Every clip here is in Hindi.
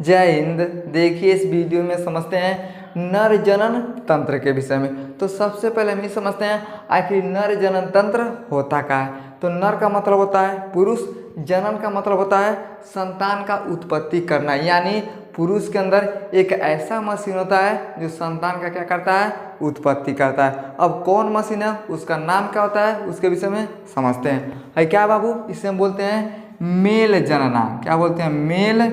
जय हिंद। देखिए इस वीडियो में समझते हैं नर जनन तंत्र के विषय में। तो सबसे पहले हम ये समझते हैं आखिर नर जनन तंत्र होता क्या है। तो नर का मतलब होता है पुरुष, जनन का मतलब होता है संतान का उत्पत्ति करना, यानी पुरुष के अंदर एक ऐसा मशीन होता है जो संतान का क्या करता है, उत्पत्ति करता है। अब कौन मशीन है, उसका नाम क्या होता है, उसके विषय में समझते हैं। है क्या बाबू, इसे हम बोलते हैं मेल जननांग। क्या बोलते हैं, मेल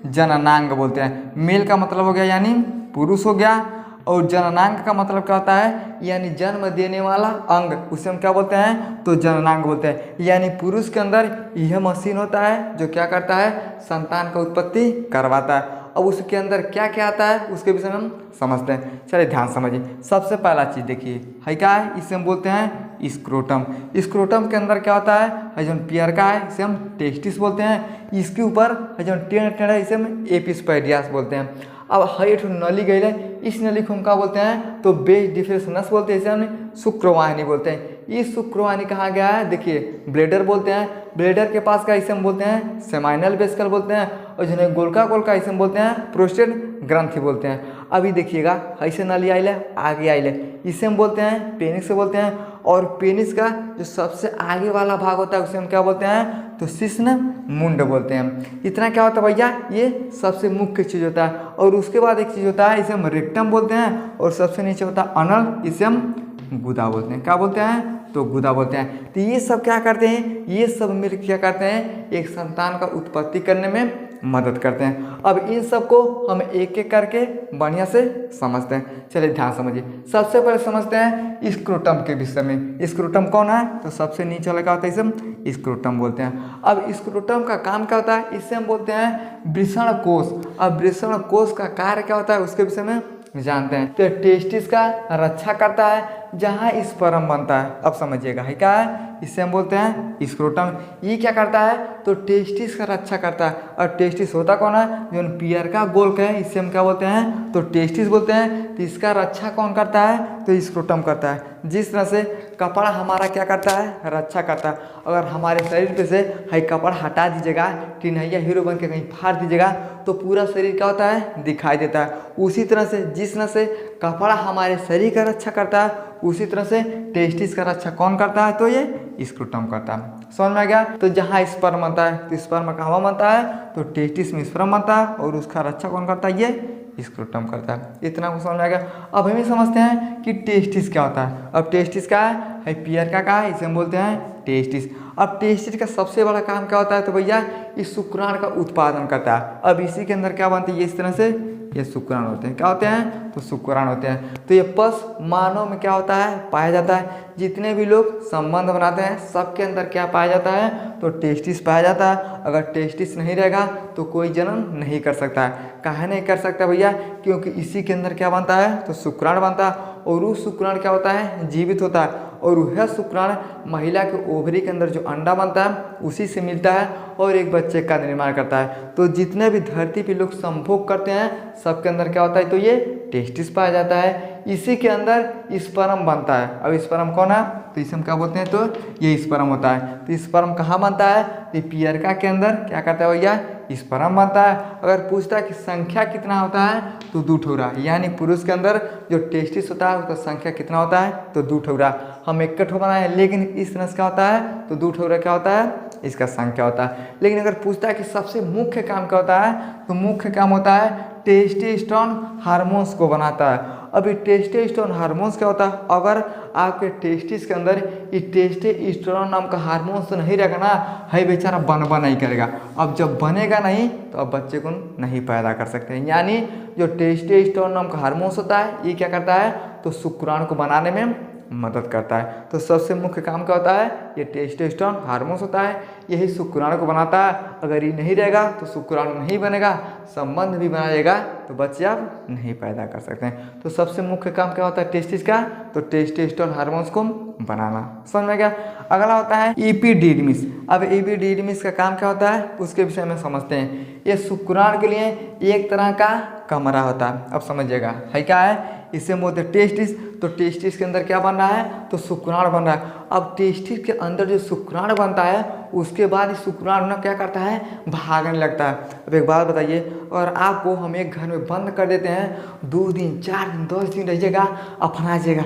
जननांग बोलते हैं। मेल का मतलब हो गया यानी पुरुष हो गया, और जननांग का मतलब क्या होता है, यानी जन्म देने वाला अंग, उसे हम क्या बोलते हैं, तो जननांग बोलते हैं। यानी पुरुष के अंदर यह मशीन होता है जो क्या करता है, संतान का उत्पत्ति करवाता है। अब उसके अंदर क्या क्या आता है उसके विषय में हम समझते हैं। चलिए ध्यान समझिए। सबसे पहला चीज़ देखिए है क्या है, इसे हम बोलते हैं स्क्रोटम। स्क्रोटम के अंदर क्या होता है जो पियर का है, इसे हम टेस्टिस बोलते हैं। इसके ऊपर जो टेढ़ टेढ़ है, इसे हम एपिस्पेडियास बोलते हैं। अब है एक नली गई है, इस नली को हम क्या बोलते हैं, तो बेस डिफरेंस बोलते हैं, इसे हम शुक्रवाहिनी बोलते हैं। इस शुक्रवाहिनी कहाँ गया है, देखिए ब्लेडर बोलते हैं। ब्लेडर के पास का इसे हम बोलते हैं सेमाइनल वेसिकल बोलते हैं, और जिन्हें गोलका गोलका इसे हम बोलते हैं प्रोस्टेट ग्रंथि बोलते हैं। अभी देखिएगा ऐसे नली आइल है, आगे आइल है, इसे हम बोलते हैं पेनिस से बोलते हैं। और पेनिस का जो सबसे आगे वाला भाग होता है उसे हम क्या बोलते हैं, तो शिश्न मुंड बोलते हैं। इतना क्या होता है भैया, ये सबसे मुख्य चीज़ होता है। और उसके बाद एक चीज़ होता है, इसे हम रेक्टम बोलते हैं, और सबसे नीचे होता है अनल, इसे हम गुदा बोलते हैं। क्या बोलते हैं, तो गुदा बोलते हैं। तो ये सब क्या करते हैं, ये सब मिलकर क्या करते हैं, एक संतान का उत्पत्ति करने में मदद करते हैं। अब इन सब को हम एक एक करके बढ़िया से समझते हैं। चलिए ध्यान समझिए। सबसे पहले समझते हैं स्क्रोटम के विषय में। स्क्रोटम कौन है, तो सबसे नीचे वाला क्या होता है, इसे हम स्क्रोटम बोलते हैं। अब स्क्रोटम का काम क्या होता है, इसे हम बोलते हैं वृषण कोष। अब वृषण कोष का कार्य क्या होता है उसके विषय में जानते हैं। तो टेस्टिस का रक्षा करता है जहाँ स्पर्म बनता है। अब समझिएगा है क्या है, इसे हम बोलते हैं स्क्रोटम। ये क्या करता है, तो टेस्टिस का रक्षा करता है। और टेस्टिस होता कौन है, जो पियर का गोल्क है, इसे हम क्या बोलते हैं, तो टेस्टिस बोलते हैं। तो इसका रक्षा कौन करता है, तो स्क्रोटम करता है। जिस तरह से कपड़ा हमारा क्या करता है, रक्षा करता है। अगर हमारे शरीर पे से है कपड़ा हटा दीजिएगा, टिनैया हीरो बन के कहीं फाड़ दीजिएगा, तो पूरा शरीर क्या होता है, दिखाई देता है। उसी तरह से जिस तरह से कपड़ा हमारे शरीर का रक्षा करता है, उसी तरह से टेस्टिस का रक्षा कौन करता है, तो ये स्क्रोटम करता है। समझ में आ गया। तो जहाँ स्पर्म बनता है, तो स्पर्म कहाँ बनता है, तो टेस्टिस में स्पर्म बनता है, और उसका रक्षा कौन करता है, ये स्क्रोटम करता है। इतना कुछ समझ में आ गया। अब हम ये समझते हैं कि टेस्टिस क्या होता है। अब टेस्टिस क्या है पियर का है, इसे हम बोलते हैं टेस्टिस। अब टेस्टिस का सबसे बड़ा काम क्या होता है, तो भैया इस शुक्राणु का उत्पादन करता है। अब इसी के अंदर क्या बनती है, इस तरह से ये शुक्राणु होते हैं। क्या होते हैं, तो शुक्राणु होते हैं। तो ये पशु मानव में क्या होता है, पाया जाता है। जितने भी लोग संबंध बनाते हैं सबके अंदर क्या पाया जाता है, तो टेस्टिस पाया जाता है। अगर टेस्टिस नहीं रहेगा तो कोई जन्म नहीं कर सकता है। काहे नहीं कर सकता भैया, क्योंकि इसी के अंदर क्या बनता है, तो शुक्राणु बनता है। और वो शुक्राणु क्या होता है, जीवित होता है। और वह शुक्राणु महिला के ओवरी के अंदर जो अंडा बनता है उसी से मिलता है, और एक बच्चे का निर्माण करता है। तो जितने भी धरती पे लोग संभोग करते हैं सबके अंदर क्या होता है, तो ये टेस्टिस पाया जाता है। इसी के अंदर स्पर्म बनता है। अब स्पर्म कौन है, तो इसे हम क्या बोलते हैं, तो ये स्पर्म होता है। तो स्पर्म कहाँ बनता है, तो पियरका के अंदर क्या करता है भैया, स्पर्म बनता है। अगर पूछता है कि संख्या कितना होता है, तो 2 ठोरा, यानी पुरुष के अंदर जो टेस्टिस होता है उसका संख्या कितना होता है, तो 2 ठोरा। हम 1 ठो बनाए, लेकिन इस तरह से क्या होता है, तो 2 ठोरा क्या होता है, इसका संख्या होता है। लेकिन अगर पूछता है कि सबसे मुख्य काम क्या होता है, तो मुख्य काम होता है टेस्टोस्टेरोन हार्मोन्स को बनाता है। अभी टेस्टोस्टेरोन हार्मोन्स क्या होता है, अगर आपके टेस्टिस के अंदर ये टेस्टोस्टेरोन नाम का हार्मोन्स तो नहीं रहेगा ना, है बेचारा बनवा नहीं करेगा। अब जब बनेगा नहीं तो अब बच्चे को नहीं पैदा कर सकते हैं। यानी जो टेस्टोस्टेरोन नाम का हार्मोन्स होता है ये क्या करता है, तो शुक्राणु को बनाने में मदद करता है। तो सबसे मुख्य काम क्या होता है, ये टेस्टोस्टेरोन हार्मोन्स होता है, यही शुक्राणु को बनाता है। अगर ये नहीं रहेगा तो शुक्राणु नहीं बनेगा, संबंध भी बनाएगा तो बच्चे आप नहीं पैदा कर सकते हैं। तो सबसे मुख्य काम क्या होता है टेस्टिस का, तो टेस्टोस्टेरोन हार्मोन्स को बनाना। समझ में गया। अगला होता है एपिडिडमिस। अब एपिडिडमिस का काम क्या होता है उसके विषय में समझते हैं। ये शुक्राणु के लिए एक तरह का कमरा होता है। अब समझिएगा है क्या है, इसे हम बोलते हैं टेस्टिस। तो टेस्टिस के अंदर क्या बन रहा है, तो शुक्राणु बन रहा है। अब टेस्टिस के अंदर जो शुक्राणु बनता है उसके बाद इस शुक्राणु ना क्या करता है, भागने लगता है। अब एक बात बताइए, और आपको हम एक घर में बंद कर देते हैं, 2 दिन 4 दिन 10 दिन रहिएगा, अपना जाएगा,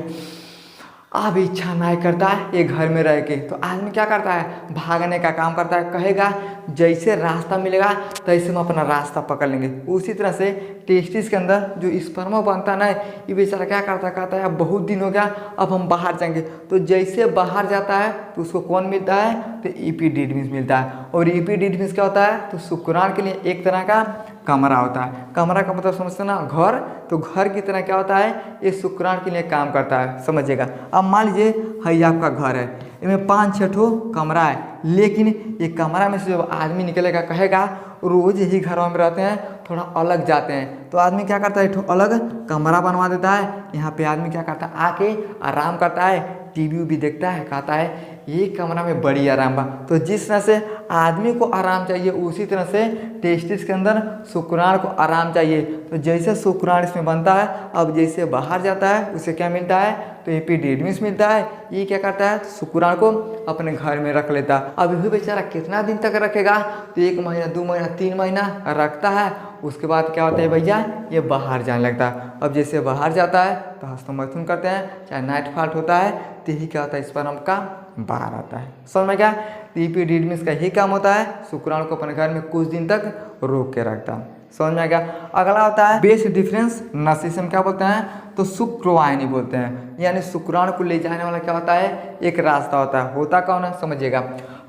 अब इच्छा नहीं करता है ये घर में रह के, तो आदमी क्या करता है, भागने का काम करता है। कहेगा जैसे रास्ता मिलेगा तैसे हम अपना रास्ता पकड़ लेंगे। उसी तरह से टेस्टिस के अंदर जो स्पर्म बनता है ना, ये बेचारा क्या करता है, कहता है अब बहुत दिन हो गया, अब हम बाहर जाएंगे। तो जैसे बाहर जाता है तो उसको कौन मिलता है, तो एपिडिडमिस मिलता है। और एपिडिडमिस क्या होता है, तो शुक्राणु के लिए एक तरह का कमरा होता है। कमरा का मतलब समझते ना, घर, तो घर की तरह क्या होता है, ये शुक्राणु के लिए काम करता है, समझिएगा। अब मान लीजिए है आपका घर है, इसमें 5-6 ठो कमरा है, लेकिन ये कमरा में से जब आदमी निकलेगा कहेगा रोज यही घरों में रहते हैं, थोड़ा अलग जाते हैं, तो आदमी क्या करता है, एक ठो अलग कमरा बनवा देता है। यहाँ पे आदमी क्या करता है, आके आराम करता है, टीवी भी देखता है, कहता है ये कमरा में बड़ी आराम बा। तो जिस तरह से आदमी को आराम चाहिए उसी तरह से टेस्टिस के अंदर शुक्राणु को आराम चाहिए। तो जैसे शुक्राणु इसमें बनता है, अब जैसे बाहर जाता है उसे क्या मिलता है, तो एपिडिडमिस मिलता है। ये क्या करता है, शुक्राणु को अपने घर में रख लेता है। अब ये बेचारा कितना दिन तक रखेगा, तो 1 महीना 2 महीना 3 महीना रखता है। उसके बाद क्या होता है भैया, ये बाहर जाने लगता है। अब जैसे बाहर जाता है तो हस्तमैथुन करते हैं, चाहे नाइट फॉल्ट होता है, तो यही क्या होता है, स्पर्म का बाहर आता है। समझ में क्या, एपिडिडमिस का यही काम होता है, शुक्राणु को अपने घर में कुछ दिन तक रोक के रखता है। समझ में आ गया। अगला होता है बेस डिफरेंस नस, इसे हम क्या बोलते हैं, तो शुक्रवाहिनी बोलते हैं। यानी शुक्राणु को ले जाने वाला क्या होता है, एक रास्ता होता है। होता कौन है, समझिएगा।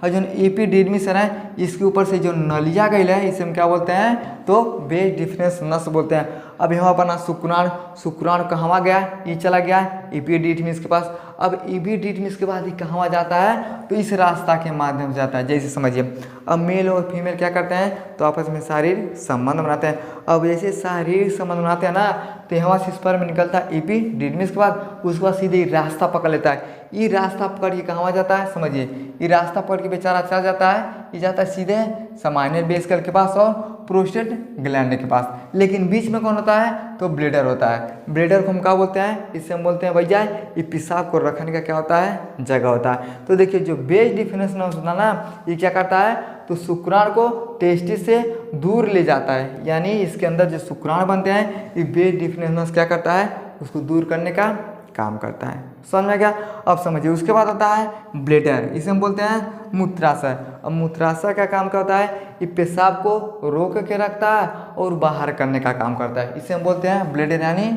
और जो एपिडिडमिस है ना, इसके ऊपर से जो नलिया गई है, इसे हम क्या बोलते हैं, तो बेस डिफरेंस नस बोलते हैं। अब यहाँ बना शुक्राणु, शुक्राणु कहाँ गया, ये चला गया एपिडिडमिस के पास। अब एपिडिडमिस के बाद ये कहाँ जाता है, तो इस रास्ता के माध्यम से जाता है। जैसे समझिए, अब मेल और फीमेल क्या करते हैं, तो आपस में शारीरिक संबंध बनाते हैं। अब जैसे शारीरिक संबंध बनाते हैं ना, तो यहाँ से स्पर्म निकलता है एपिडिडमिस के बाद, उसके बाद सीधे रास्ता पकड़ लेता है। ये रास्ता पकड़ के कहाँ जाता है, समझिए, ये रास्ता पकड़ के बेचारा चला जाता है, ये जाता है सीधे सामान्य बेसिकल के पास और प्रोस्टेट ग्लैंड के पास। लेकिन बीच में कौन होता है, तो ब्लेडर होता है। ब्लेडर को हम क्या बोलते हैं, इससे हम बोलते हैं भैया ये पेशाब को रखने का क्या होता है, जगह होता है। तो देखिए जो बेस डिफरेंस नस होता है ना, ये क्या करता है, तो शुक्राणु को टेस्टिस से दूर ले जाता है। यानी इसके अंदर जो शुक्राणु बनते हैं, ये बेस डिफरेंस नस क्या करता है, उसको दूर करने का काम करता है। समझ में गया। अब समझिए, उसके बाद आता है ब्लेडर, इसे हम बोलते हैं मूत्राशय। अब मूत्राशय का काम क्या होता है, ये पेशाब को रोक के रखता है और बाहर करने का काम करता है। इसे हम बोलते हैं ब्लेडर, यानी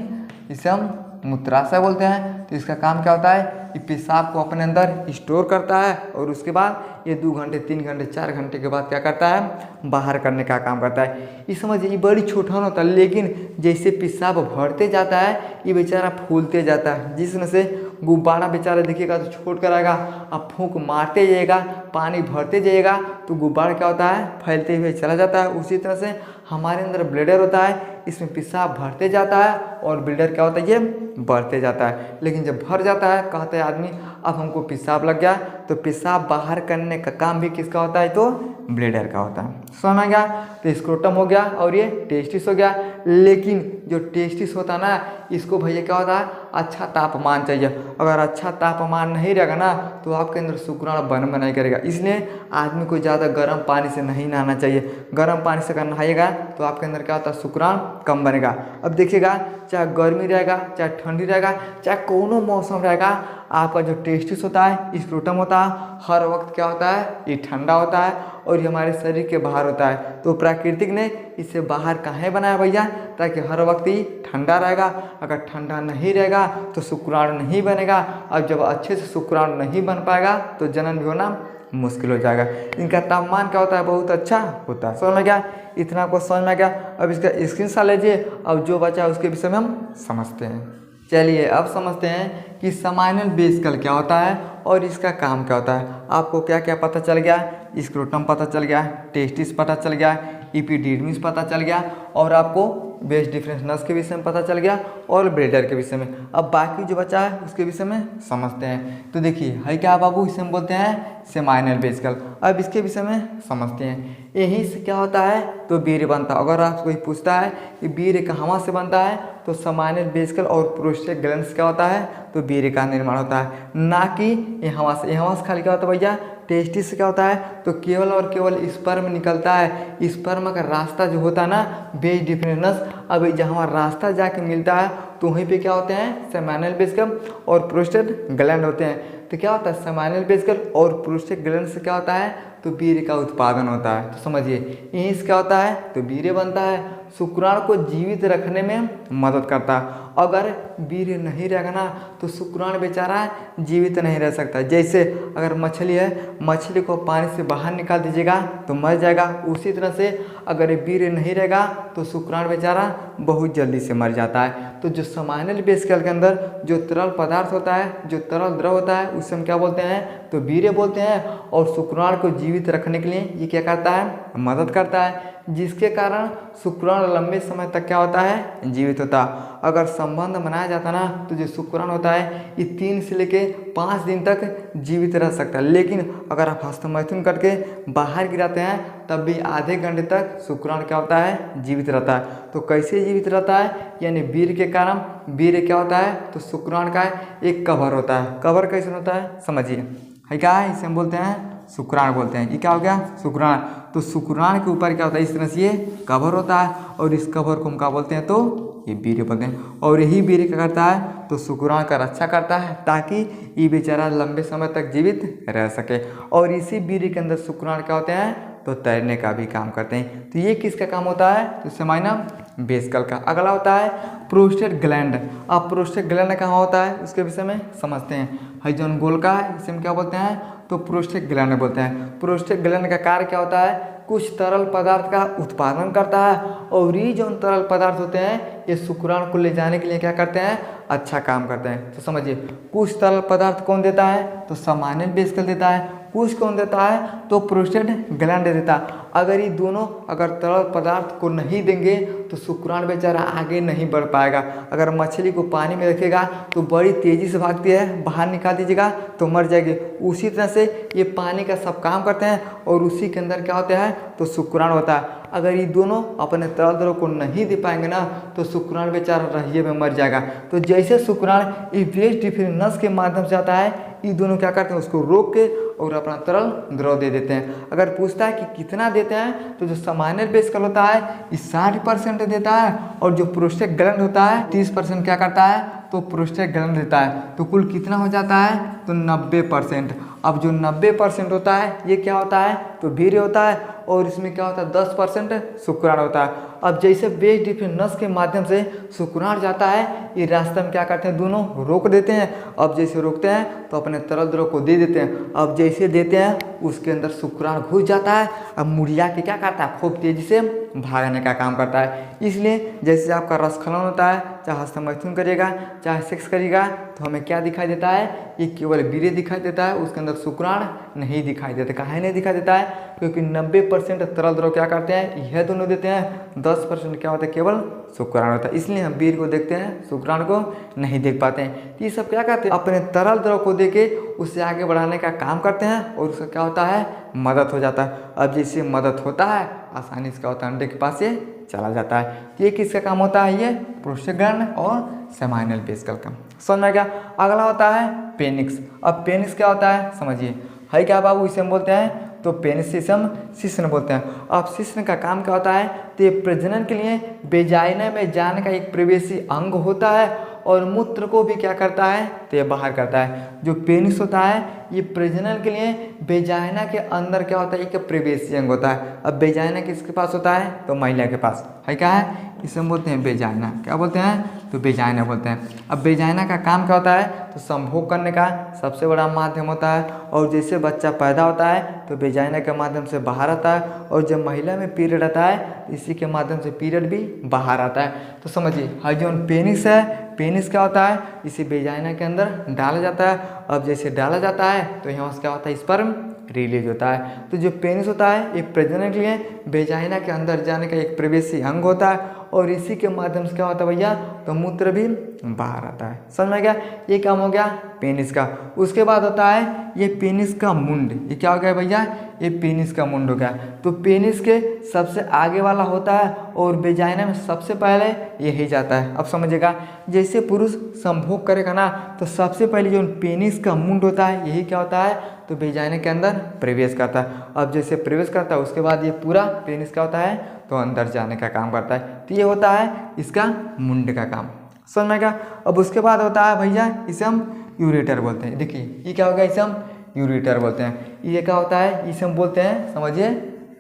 इसे हम मूत्राशय बोलते हैं। तो इसका काम क्या होता है, ये पेशाब को अपने अंदर स्टोर करता है और उसके बाद ये 2 घंटे 3 घंटे 4 घंटे के बाद क्या करता है, बाहर करने का काम करता है। ये समझिए, ये बड़ी छोटा होता है, लेकिन जैसे पेशाब भरते जाता है ये बेचारा फूलते जाता है। जिस तरह से गुब्बारा बेचारा देखिएगा तो छोट कर आएगा, अब फूंक मारते जाइएगा, पानी भरते जाइएगा तो गुब्बारा क्या होता है, फैलते हुए चला जाता है। उसी तरह से हमारे अंदर ब्लेडर होता है, इसमें पेशाब भरते जाता है और ब्लेडर क्या होता है, ये बढ़ते जाता है। लेकिन जब भर जाता है, कहता है आदमी अब हमको पेशाब लग गया, तो पेशाब बाहर करने का काम भी किसका होता है, तो ब्लेडर का होता है। समझ आ गया। तो स्क्रोटम हो गया और ये टेस्टिस हो गया। लेकिन जो टेस्टिस होता है ना, इसको भैया क्या होता है, अच्छा तापमान चाहिए। अगर अच्छा तापमान नहीं रहेगा ना, तो आपके अंदर शुक्राणु बन नहीं करेगा। इसलिए आदमी को ज़्यादा गर्म पानी से नहीं नहाना चाहिए। गर्म पानी से अगर नहाइएगा तो आपके अंदर क्या होता है, शुक्राणु कम बनेगा। अब देखिएगा, चाहे गर्मी रहेगा, चाहे ठंडी रहेगा, चाहे कोनो मौसम रहेगा, आपका जो टेस्टिस होता है, स्क्रोटम होता है, हर वक्त क्या होता है, ये ठंडा होता है और ये हमारे शरीर के बाहर होता है। तो प्राकृतिक ने इसे बाहर कहाँ बनाया भैया, ताकि हर वक्त ही ठंडा रहेगा। अगर ठंडा नहीं रहेगा तो शुक्राणु नहीं बनेगा, और जब अच्छे से शुक्राणु नहीं बन पाएगा तो जनन भी होना मुश्किल हो जाएगा। इनका तापमान क्या होता है, बहुत अच्छा होता है। समझ में गया, इतना आपको समझ में गया। अब इसका स्क्रीनशॉट लीजिए, अब जो बचा है उसके विषय में हम समझते हैं। चलिए अब समझते हैं कि समाइनल बेसिकल क्या होता है और इसका काम क्या होता है। आपको क्या क्या पता चल गया, स्क्रोटम पता चल गया, टेस्टिस पता चल गया, एपिडिडमिस पता चल गया और आपको वेज डिफरेंस के विषय में पता चल गया और ब्रीडर के विषय में। अब बाकी जो बचा है उसके विषय में समझते हैं। तो देखिए है क्या बाबू, इसे हम बोलते हैं सेमाइनल वेसिकल। अब इसके विषय में समझते हैं। यहीं से क्या होता है तो वीर्य बनता है। अगर आपसे कोई पूछता है कि वीर्य कहाँ से बनता है तो सेमाइनल वेसिकल और प्रोस्टेट ग्लैंड से क्या होता है तो वीर्य का निर्माण होता है, ना कि यहाँ से। यहाँ से खाली क्या होता है भैया, टेस्टिस से क्या होता है तो केवल और केवल स्पर्म निकलता है। स्पर्म का रास्ता जो होता है ना वेज डिफरेंस, अब जहाँ रास्ता जाके मिलता है तो वहीं पे क्या होते हैं सेमाइनल वेसिकल और प्रोस्टेट ग्लैंड होते हैं। तो क्या होता है सेमाइनल वेसिकल और प्रोस्टेट ग्लैंड से क्या होता है तो वीर्य का उत्पादन होता है। तो समझिए यहीं से क्या होता है तो वीर्य बनता है। शुक्राणु को जीवित रखने में मदद करता है। अगर वीर्य नहीं रहेगा ना तो शुक्राणु बेचारा जीवित नहीं रह सकता। जैसे अगर मछली है, मछली को पानी से बाहर निकाल दीजिएगा तो मर जाएगा। उसी तरह से अगर वीर्य नहीं रहेगा तो शुक्राणु बेचारा बहुत जल्दी से मर जाता है। तो जो सेमाइनल वेसिकल के अंदर जो तरल पदार्थ होता है, जो तरल द्रव होता है, उसे हम क्या बोलते हैं तो वीर्य बोलते हैं। और शुक्राणु को जीवित रखने के लिए ये क्या करता है मदद करता है, जिसके कारण शुक्राणु लंबे समय तक क्या होता है जीवित होता है। अगर संबंध बनाया जाता ना तो जो शुक्राणु होता है ये 3 से लेके 5 दिन तक जीवित रह सकता है। लेकिन अगर आप हस्तमैथुन करके बाहर गिराते हैं तब भी आधे घंटे तक शुक्राणु क्या होता है जीवित रहता है। तो कैसे जीवित रहता है, यानी वीर्य के कारण। वीर्य क्या होता है तो शुक्राणु का एक कवर होता है। कवर कैसे होता है समझिए, है क्या है, इसे हम बोलते हैं शुक्राणु बोलते हैं। ये क्या हो गया शुक्राणु। तो शुक्राणु के ऊपर क्या होता है इस तरह से ये कवर होता है और इस कवर को हम क्या बोलते हैं तो ये वीर्य बोलते हैं। और यही वीर्य क्या करता है तो शुक्राणु का रक्षा करता है ताकि ये बेचारा लंबे समय तक जीवित रह सके। और इसी वीर्य के अंदर शुक्राणु क्या होते हैं तो तैरने का भी काम करते हैं। तो ये किसका काम होता है तो सेमाइनल वेसिकल का। अगला होता है प्रोस्टेट ग्लैंड। अब प्रोस्टेट ग्लैंड कहाँ होता है उसके विषय में समझते हैं। हाइजन गोल का है, इसे हम क्या बोलते हैं तो प्रोस्टेट ग्लैंड बोलते हैं। प्रोस्टेट ग्लैंड का कार्य क्या होता है, कुछ तरल पदार्थ का उत्पादन करता है। और ये जो तरल पदार्थ होते हैं ये शुक्राणु को ले जाने के लिए क्या करते हैं अच्छा काम करते हैं। तो समझिए कुछ तरल पदार्थ कौन देता है तो सेमाइनल वेसिकल देता है, कुछ कौन देता है तो प्रोस्टेट ग्लैंड देता है। अगर ये दोनों अगर तरल पदार्थ को नहीं देंगे तो शुक्राणु बेचारा आगे नहीं बढ़ पाएगा। अगर मछली को पानी में रखेगा तो बड़ी तेज़ी से भागती है, बाहर निकाल दीजिएगा तो मर जाएगी। उसी तरह से ये पानी का सब काम करते हैं और उसी के अंदर क्या होता है तो शुक्राणु होता है। अगर ये दोनों अपने तरल द्रव को नहीं दे पाएंगे ना तो शुक्राणु बेचारा रहिए में मर जाएगा। तो जैसे शुक्राणु वेज डिफरेंस के माध्यम से आता है, ये दोनों क्या करते हैं उसको रोक के और अपना तरल द्रव दे देते हैं। अगर पूछता है कि कितना देते हैं तो जो सेमाइनल वेसिकल होता है ये 60% देता है और जो प्रोस्टेट ग्लैंड होता है 30% क्या करता है तो प्रोस्टेट ग्लैंड देता है। तो कुल कितना हो जाता है तो 90%। अब जो 90% होता है ये क्या होता है तो वीर्य होता है और इसमें क्या होता है 10% शुक्राणु होता है। अब जैसे वेज डिफरेंस के माध्यम से शुक्राणु जाता है ये रास्ते में क्या करते हैं दोनों रोक देते हैं। अब जैसे रोकते हैं तो अपने तरल द्रव को दे देते हैं। अब जैसे देते हैं उसके अंदर शुक्राणु घुस जाता है। अब मुड़िया के क्या करता है खूब तेजी से भागने का काम करता है। इसलिए जैसे आपका रसखलन होता है, चाहे हस्तमैथुन करिएगा चाहे सेक्स करिएगा तो हमें क्या दिखाई देता है ये केवल वीर्य दिखाई देता है, उसके अंदर शुक्राणु नहीं दिखाई देता। काहे नहीं दिखाई देता है क्योंकि 90% तरल द्रव क्या करते हैं यह दोनों देते हैं, 10% क्या होता है केवल शुक्राणु होता है। इसलिए हम वीर्य को देखते हैं शुक्राणु को नहीं देख पाते हैं। ये सब क्या करते हैं अपने तरल द्रव को देके उससे आगे बढ़ाने का काम करते हैं और उसका क्या होता है मदद हो जाता है। अब जैसे मदद होता है आसानी से क्या होता है अंडे के पास ये चला जाता है। ये किसका काम होता है ये प्रोस्टेट ग्लैंड और सेमाइनल वेसिकल का। समझ में क्या। अगला होता है पेनिक्स। अब पेनिक्स क्या होता है समझिए, है क्या बाबू, इसे हम बोलते हैं तो पेनिस से हम शिश्न बोलते हैं। अब शिश्न का काम क्या होता है तो ये प्रजनन के लिए वेजाइना में जाने का एक प्रवेशी अंग होता है और मूत्र को भी क्या करता है तो ये बाहर करता है। जो पेनिस होता है ये प्रजनन के लिए वेजाइना के अंदर क्या होता है एक प्रवेशी अंग होता है। अब वेजाइना किसके पास होता है तो महिला के पास, है क्या है, इसे हम बोलते हैं वेजाइना। क्या बोलते हैं तो वेजाइना बोलते हैं। अब वेजाइना का काम क्या होता है तो संभोग करने का सबसे बड़ा माध्यम होता है। और जैसे बच्चा पैदा होता है तो वेजाइना के माध्यम से बाहर आता है और जब महिला में पीरियड आता है इसी के माध्यम से पीरियड भी बाहर आता है। तो समझिए हर जो पेनिस है, पेनिस क्या होता है इसे वेजाइना के अंदर डाला जाता है। अब जैसे डाला जाता है तो यहाँ से क्या होता है स्पर्म रिलीज होता है। तो जो पेनिस होता है ये प्रजनन के लिए वेजाइना के अंदर जाने का एक प्रवेशी अंग होता है और इसी के माध्यम से क्या होता है भैया, तो मूत्र भी बाहर आता है। समझ में गया, ये काम हो गया पेनिस का। उसके बाद होता है ये पेनिस का मुंड। ये क्या हो गया भैया, ये पेनिस का मुंड हो गया। तो पेनिस के सबसे आगे वाला होता है और वेजाइना में सबसे पहले यही जाता है। अब समझिएगा, जैसे पुरुष संभोग करेगा ना, तो सबसे पहले जो पेनिस का मुंड होता है यही क्या होता है, तो वेजाइना के अंदर प्रवेश करता है। अब जैसे प्रवेश करता है उसके बाद ये पूरा पेनिस क्या होता है, तो अंदर जाने का काम करता है। तो ये होता है इसका मुंड का काम। समझ में गया। अब उसके बाद होता है भैया, इसे हम यूरेटर बोलते हैं। देखिए ये क्या होगा, इसे हम यूरेटर बोलते हैं। ये क्या होता है, इसे हम बोलते हैं, समझिए,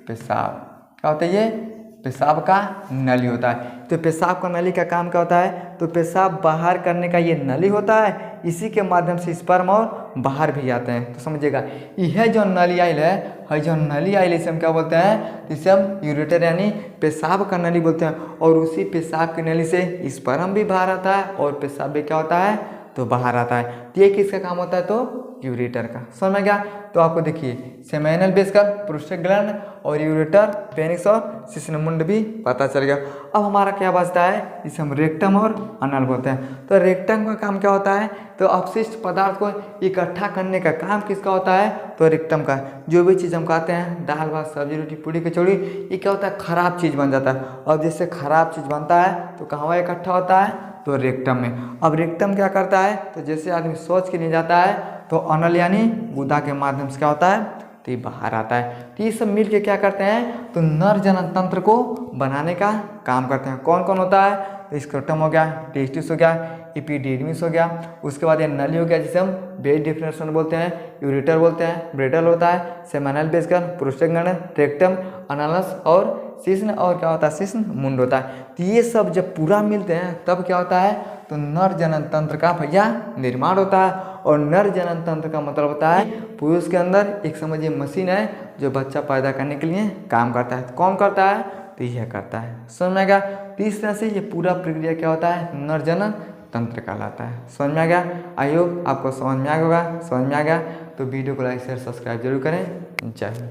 पेशाब। क्या होता है, ये पेशाब का नली होता है। तो पेशाब का नली का काम क्या होता है, तो पेशाब बाहर करने का ये नली होता है। इसी के माध्यम से स्पर्म और बाहर भी जाते हैं। तो समझिएगा, यह जो नली आइल है जो नली आइल, इसे हम क्या बोलते हैं, इसे हम यूरेटर यानी पेशाब का नली बोलते हैं। और उसी पेशाब की नली से स्पर्म भी बाहर आता है और पेशाब भी क्या होता है, तो बाहर आता है। तो ये किसका काम होता है, तो यूरेटर का। समझ में गया। तो आपको देखिए सेमेनल वेसिकल, प्रोस्टेट ग्लैंड और यूरेटर, पेनिस और शिश्न मुंड भी पता चल गया। अब हमारा क्या बचता है, इसे हम रेक्टम और अनल बोलते हैं। तो रेक्टम का काम क्या होता है, तो अपशिष्ट पदार्थ को इकट्ठा करने का काम किसका होता है, तो रेक्टम का। जो भी चीज़ हम खाते हैं, दाल भात सब्जी रोटी पूड़ी कचौड़ी, ये क्या होता है, खराब चीज़ बन जाता है। और जैसे खराब चीज़ बनता है तो कहाँ इकट्ठा होता है, तो रेक्टम में। अब रेक्टम क्या करता है, तो जैसे आदमी शौच के लिए जाता है तो अनल यानी गुदा के माध्यम से क्या होता है, तो ये बाहर आता है। तो ये सब मिल के क्या करते हैं, तो नर जनन तंत्र को बनाने का काम करते हैं। कौन कौन होता है, तो स्क्रोटम हो गया, टेस्टिस हो गया, एपिडिडमिस हो गया। उसके बाद ये नली हो गया जिसे हम बेस डिफरेंशियल बोलते हैं, यूरेटर बोलते हैं, ब्रेडल होता है, seminal vesicle, prostate gland, rectum, अनलस और शिश्न, और क्या होता है, शिश्न मुंड होता है। तो ये सब जब पूरा मिलते हैं तब क्या होता है, तो नर जनन तंत्र का भैया निर्माण होता है। और नर जनन तंत्र का मतलब होता है पुरुष के अंदर एक समझिए मशीन है जो बच्चा पैदा करने के लिए काम करता है। तो कौन करता है, तो यह करता है। समझ में आ गया। तो इस तरह से ये पूरा प्रक्रिया क्या होता है, नर जनन तंत्र कहलाता है। समझ में आ गया। आई होप आपको समझ में आ गया होगा। समझ में आ गया तो वीडियो को लाइक शेयर सब्सक्राइब जरूर करें। जय हिंद।